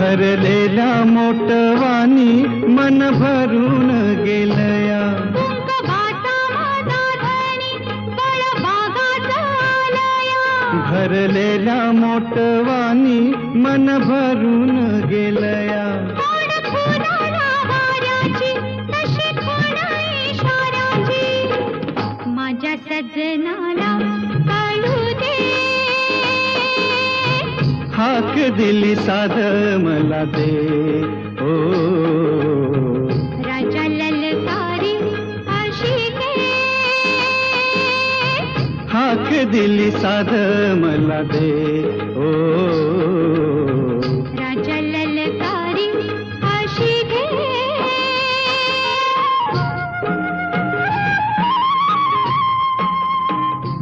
भरलेल्या मोटवानी मन भरून गेलया, भरलेल्या मोटवानी मन भरून गेलया. माझ्या सजनाला कळू दे, हाक दिली साध मला दे. ओ राजा ललकारी आशिके, हाक दिली साध मला दे. ओ